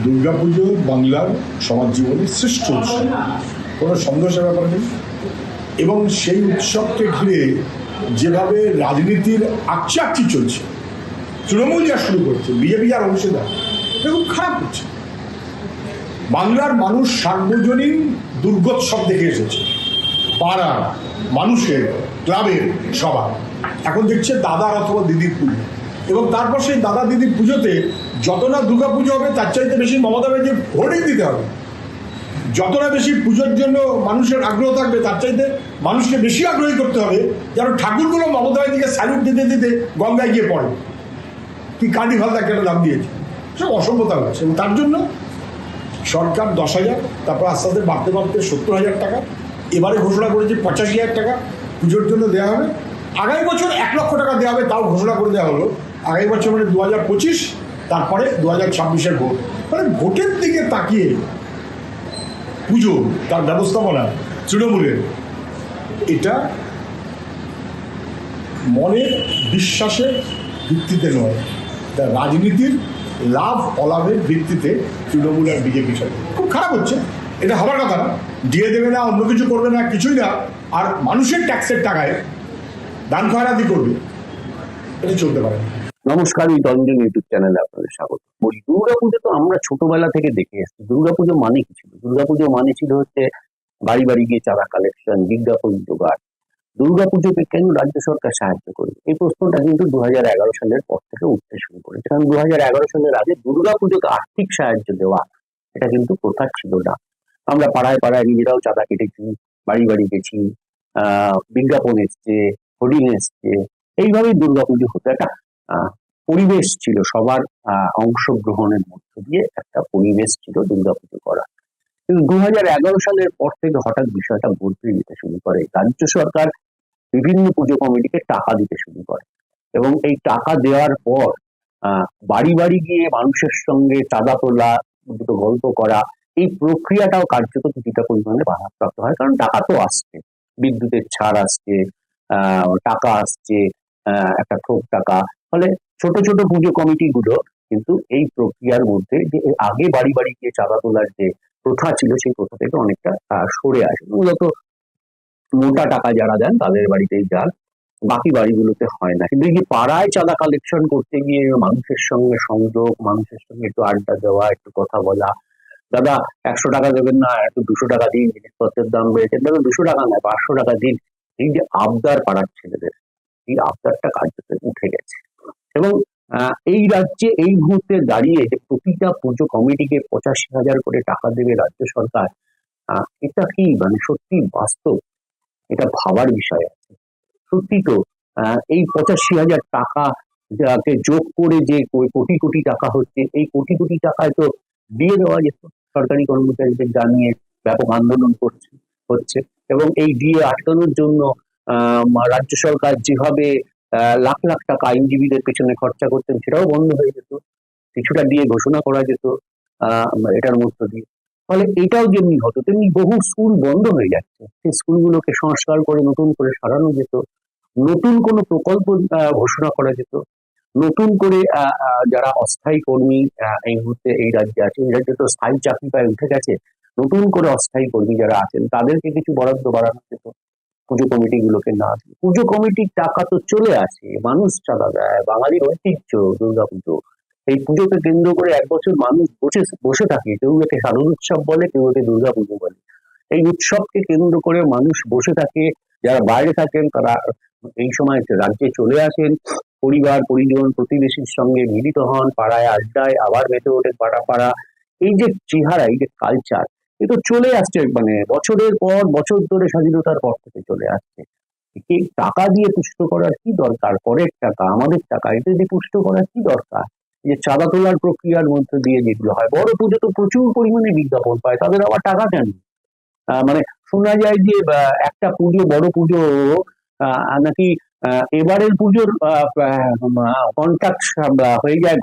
দুর্গাপুজো বাংলার সমাজ জীবনের শ্রেষ্ঠ উৎসব, কোনো সন্দেহের ব্যাপার নেই। এবং সেই উৎসবকে ঘিরে যেভাবে রাজনীতির আকচি চলছে, তৃণমূল যা শুরু করছে, বিজেপি যার অংশীদার, এটা খুব খারাপ হচ্ছে। বাংলার মানুষ সার্বজনীন দুর্গোৎসব দেখে এসেছে, পাড়ার মানুষের, ক্লাবের, সবার। এখন দেখছে দাদার অথবা দিদির পুজো, এবং তারপর সেই দাদা দিদির পুজোতে যত না দুর্গা পুজো হবে তার চাইতে বেশি মমতা ব্যানার্জি হোর্ডিং দিতে হবে। যত না বেশি পুজোর জন্য মানুষের আগ্রহ থাকবে, তার চাইতে মানুষকে বেশি আগ্রহী করতে হবে যেন ঠাকুরগুলো মমতা ব্যানার্জিকে স্যালুট দিতে দিতে গঙ্গায় গিয়ে পড়ে। কি কার্নিভাল তাকে একটা নাম দিয়েছে, সব অসভ্যতা হচ্ছে। এবং তার জন্য সরকার 10,000, তারপর আস্তে আস্তে বাড়তে বাড়তে 70,000 টাকা, এবারে ঘোষণা করেছে 85,000 টাকা পুজোর জন্য দেওয়া হবে। আগামী বছর 1 লক্ষ টাকা দেওয়া হবে, তাও ঘোষণা করে দেওয়া হলো। আগামী বছর মানে 2025, তারপরে 2026-এর ভোট। মানে ভোটের দিকে তাকিয়ে পুজো, তার ব্যবস্থাপনা তৃণমূলের, এটা মনের বিশ্বাসের ভিত্তিতে নয়, রাজনীতির লাভ অলাভের ভিত্তিতে তৃণমূল আর বিজেপির সাথে খুব খারাপ হচ্ছে। এটা হবার কথা না, দিয়ে দেবে না, অন্য কিছু করবে না, কিছুই না, আর মানুষের ট্যাক্সের টাকায় দান খয়রাতি করবে, এটা চলতে পারে না। নমস্কার, এই দঞ্জন ইউটিউব চ্যানেলে আপনাদের স্বাগত। বলি, দুর্গাপুজো তো আমরা ছোটবেলা থেকে দেখে এসেছি। দুর্গাপুজো মানে কি ছিল? দুর্গাপুজো মানে ছিল হচ্ছে বাড়ি বাড়ি গিয়ে চাঁদা কালেকশন, বিজ্ঞাপন জোগাড়। দুর্গাপুজোকে কেন রাজ্য সরকার সাহায্য করবে, এই প্রশ্নটা কিন্তু 2011 সালের পর থেকে উঠতে শুরু করেছে। কারণ 2011 সালের আগে দুর্গাপুজোকে আর্থিক সাহায্য দেওয়া, এটা কিন্তু প্রথা ছিল না। আমরা পাড়ায় পাড়ায় নিজেরাও চাঁদা কেটেছি, বাড়ি বাড়ি গেছি, বিজ্ঞাপন এসছে, হোর্ডিং এসছে, এইভাবেই দুর্গাপুজো হতো। একটা পরিবেশ ছিল, সবার অংশগ্রহণের মধ্য দিয়ে একটা পরিবেশ ছিল দুর্গাপুজো করা। কিন্তু 2011 সালের পর থেকে হঠাৎ বিষয়টা বদলে যেতে শুরু করে। রাজ্য সরকার বিভিন্ন পুজো কমিটিকে টাকা দিতে শুরু করে, এবং এই টাকা দেওয়ার পর বাড়ি বাড়ি গিয়ে মানুষের সঙ্গে চাঁদা তোলা, দুটো গল্প করা, এই প্রক্রিয়াটাও কার্যত কিছুটা পরিমাণে বাধাপ্রাপ্ত হয়। কারণ টাকা তো আসছে, বিদ্যুতের ছাড় আসছে, টাকা আসছে, একটা থোক টাকা। ফলে ছোট ছোট পুজো কমিটি গুলো কিন্তু এই প্রক্রিয়ার মধ্যে, যে আগে বাড়ি বাড়ি গিয়ে চাঁদা তোলার যে প্রথা ছিল, সেই প্রথা থেকে অনেকটা সরে আসে। মূলত মোটা টাকা যারা দেন তাদের বাড়িতেই যান, বাকি বাড়িগুলোতে হয় না। কিন্তু এই যে পাড়ায় চাঁদা কালেকশন করতে গিয়ে মানুষের সঙ্গে সংযোগ, মানুষের সঙ্গে একটু আড্ডা দেওয়া, একটু কথা বলা, দাদা 100 টাকা দেবেন না, একটু 200 টাকা দিন, জিনিসপত্রের দাম বেড়েছে, দাদা 200 টাকা নয় 500 টাকা দিন, এই যে আবদার পাড়ার ছেলেদের, এই আবদারটা কার্যত উঠে গেছে। এবং এই রাজ্যে এই মুহূর্তে দাঁড়িয়ে যে প্রতিটা পুজো কমিটিকে 85,000 করে টাকা দেবে রাজ্য সরকার, এটা কি মানে সত্যি বাস্তব? এটা ভাবার বিষয় আছে। সত্যি তো এই 85,000 টাকা যাকে যোগ করে যে কোটি কোটি টাকা হচ্ছে, এই কোটি কোটি টাকায় তো দিয়ে দেওয়া যেত সরকারি কর্মচারীদের, জানিয়ে ব্যাপক আন্দোলন হচ্ছে। এবং এই দিয়ে আটকানোর জন্য রাজ্য সরকার যেভাবে লাখ লাখ টাকা আইনজীবীদের পেছনে খরচা করতেন, সেটাও বন্ধ হয়ে যেত। কিছুটা দিয়ে ঘোষণা করা যেত এটার মধ্য দিয়ে। ফলে এটাও যেমনি হতো, তেমনি বহু স্কুল বন্ধ হয়ে যাচ্ছে। সেই স্কুলগুলোকে সংস্কার করে নতুন করে সারানো যেত, নতুন কোনো প্রকল্প ঘোষণা করা যেত, নতুন করে যারা অস্থায়ী কর্মী এই মুহূর্তে এই রাজ্যে আছে, এই রাজ্যে তো স্থায়ী চাকরি পায় উঠে গেছে, নতুন করে অস্থায়ী কর্মী যারা আছেন তাদেরকে কিছু বরাদ্দ বাড়ানো যেত, পুজো কমিটি গুলোকে না। পুজো কমিটির টাকা তো চলে আসে, মানুষ চাঁদা দেয়, বাঙালির ঐতিহ্য দুর্গাপুজো। এই পুজোকে কেন্দ্র করে 1 বছর মানুষ বসে থাকে, কেউ একে শারদ উৎসব বলে, কেউ একে দুর্গাপুজো বলে। এই উৎসবকে কেন্দ্র করে মানুষ বসে থাকে, যারা বাইরে থাকেন তারা এই সময় রাজ্যে চলে আসেন, পরিবার পরিজন প্রতিবেশীর সঙ্গে মিলিত হন, পাড়ায় আড্ডায় আবার মেতে ওঠে পাড়া। এই যে চেহারা, এই যে কালচার, এ তো চলে আসছে, মানে বছরের পর বছর ধরে, স্বাধীনতার পর থেকে চলে আসছে। টাকা দিয়ে পুষ্ট করার কি দরকার? পরের টাকা, আমাদের টাকা, এটা দিয়ে পুষ্ট করার কি দরকার? যে চাঁদা তোলার প্রক্রিয়ার মধ্যে দিয়ে যেগুলো হয়, বড় পুজো তো প্রচুর পরিমাণে বিজ্ঞাপন পায়, তাদের আবার টাকা কেন? মানে শোনা যায় যে একটা পুজো, বড় পুজো নাকি এবারের পুজোর কন্ট্রাক্ট হয়ে যায়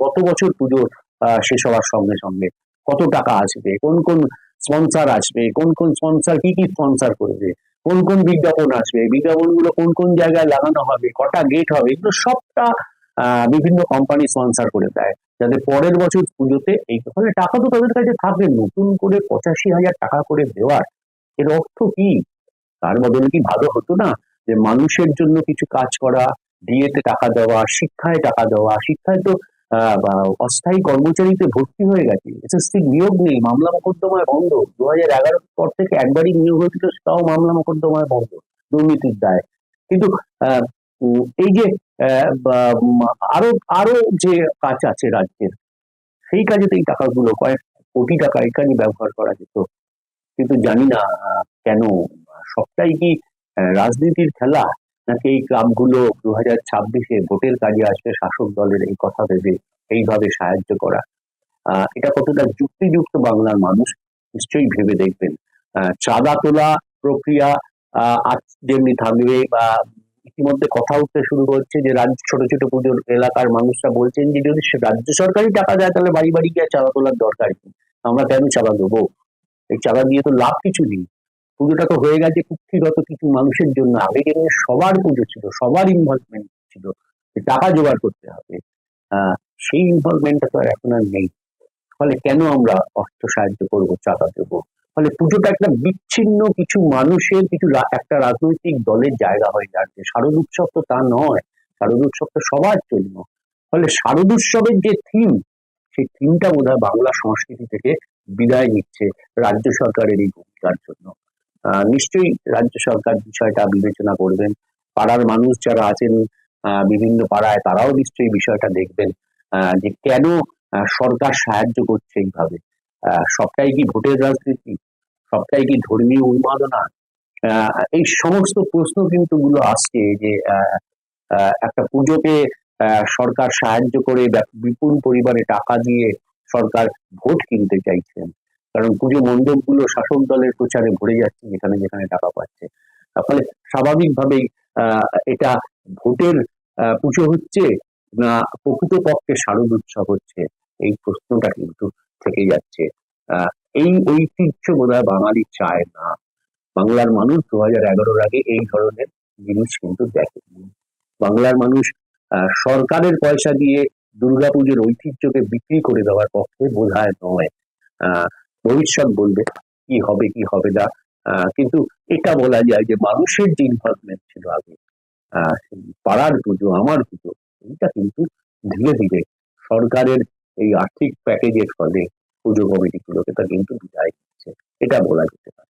গত বছর পুজো শেষ হওয়ার সঙ্গে সঙ্গে। কত টাকা আসবে, কোন কোন স্পন্সর আসবে, কোন কোন স্পন্সর কি কি স্পন্সর করবে, কোন কোন বিজ্ঞাপন আসবে, বিজ্ঞাপনগুলো কোন কোন জায়গায় লাগানো হবে, কটা গেট হবে, এগুলো সবটা বিভিন্ন কোম্পানি স্পন্সর করে দেয়, যাতে পরের বছর পুজোতে এই ফলে টাকা তো তাদের কাছে থাকবে। নতুন করে 85,000 টাকা করে দেওয়ার এর অর্থ কি? তার বদলে কি ভালো হতো না যে মানুষের জন্য কিছু কাজ করা, ডিএতে টাকা দেওয়া, শিক্ষায় টাকা দেওয়া? শিক্ষায় তো অস্থায়ী কর্মচারীতে ভর্তি হয়ে গেছে, এসএসসি নিয়োগ নেই, মামলা মোকদ্দমায় বন্ধ। 2011 পর থেকে একবারই নিয়োগ হয়েছিল, তাও মামলা মোকদ্দমায় বন্ধ দুর্নীতির দায়। কিন্তু এই যে আরো আরো যে কাজ আছে রাজ্যের, সেই কাজে তো এই টাকাগুলো কয়েক কোটি টাকা এই কাজে ব্যবহার করা যেত। কিন্তু জানি না কেন সবটাই কি রাজনীতির খেলা, নাকি এই ক্লাবগুলো 2026-এ ভোটের কাজে আসবে শাসক দলের এই কথা ভেবে এইভাবে সাহায্য করা? এটা কতটা যুক্তিযুক্ত বাংলার মানুষ নিশ্চয়ই ভেবে দেখবেন। চাঁদা তোলা প্রক্রিয়া আজ যেমনি থাকবে, বা ইতিমধ্যে কথা উঠতে শুরু করছে যে রাজ্য ছোট ছোট পুজোর এলাকার মানুষরা বলছেন যে যদি রাজ্য সরকারই টাকা দেয় তাহলে বাড়ি বাড়ি গিয়ে চাঁদা তোলার দরকার কি, আমরা কেন চাঁদা দেবো? এই চাঁদা দিয়ে তো লাভ কিছু নেই। পুজোটা তো হয়ে গেছে কুক্ষিগত কিছু মানুষের জন্য, আগে যেমন সবার পুজো ছিল, সবার ইনভলভমেন্ট ছিল, যে টাকা জোগাড় করতে হবে, সেই ইনভলভমেন্টটা তো আর এখন আর নেই। ফলে কেন আমরা অর্থ সাহায্য করবো, চাঁদা দেবো? ফলে পুজোটা একটা বিচ্ছিন্ন কিছু মানুষের, কিছু একটা রাজনৈতিক দলের জায়গা হয়ে যাচ্ছে। শারদ উৎসব তো তা নয়, শারদ উৎসব তো সবার জন্য। ফলে শারদ উৎসবের যে থিম, সেই থিমটা বোধহয় বাংলা সংস্কৃতি থেকে বিদায় নিচ্ছে রাজ্য সরকারের এই ভূমিকার জন্য। নিশ্চয়ই রাজ্য সরকার বিষয়টা বিবেচনা করবেন। পাড়ার মানুষ যারা আছেন বিভিন্ন পাড়ায়, তারাও নিশ্চয়ই বিষয়টা দেখবেন যে কেন সরকার সাহায্য করছে এইভাবে। সবটাই কি ভোটের রাজনীতি? সবটাই কি ধর্মীয় উন্মাদনা? এই সমস্ত প্রশ্ন কিন্তু গুলো আসছে যে একটা পুজোকে সরকার সাহায্য করে বিপুল পরিমাণে টাকা দিয়ে সরকার ভোট কিনতে চাইছেন। কারণ পুজো মণ্ডপ গুলো শাসক দলের প্রচারে ভরে যাচ্ছে যেখানে যেখানে টাকা পাচ্ছে। ফলে স্বাভাবিকভাবেই এটা ভোটের পুজো হচ্ছে, না প্রকৃতপক্ষে শারদ উৎসব হচ্ছে, এই প্রশ্নটা কিন্তু থেকে যাচ্ছে। আহ এই ঐতিহ্য বোধহয় বাঙালি চায় না। বাংলার মানুষ 2011-এর আগে এই ধরনের জিনিস কিন্তু দেখেনি। বাংলার মানুষ সরকারের পয়সা দিয়ে দুর্গাপুজোর ঐতিহ্যকে বিক্রি করে দেওয়ার পক্ষে বোধহয় নয়। ভবিষ্যৎ বলবে কি হবে কি হবে না। কিন্তু এটা বলা যায় যে মানুষের যে ইনভলভমেন্ট ছিল আগে, পাড়ার পুজো, আমার পুজো, এইটা কিন্তু ধীরে ধীরে সরকারের এই আর্থিক প্যাকেজের ফলে পুজো কমিটিগুলোকে তা কিন্তু বিদায় দিচ্ছে, এটা বলা যেতে পারে।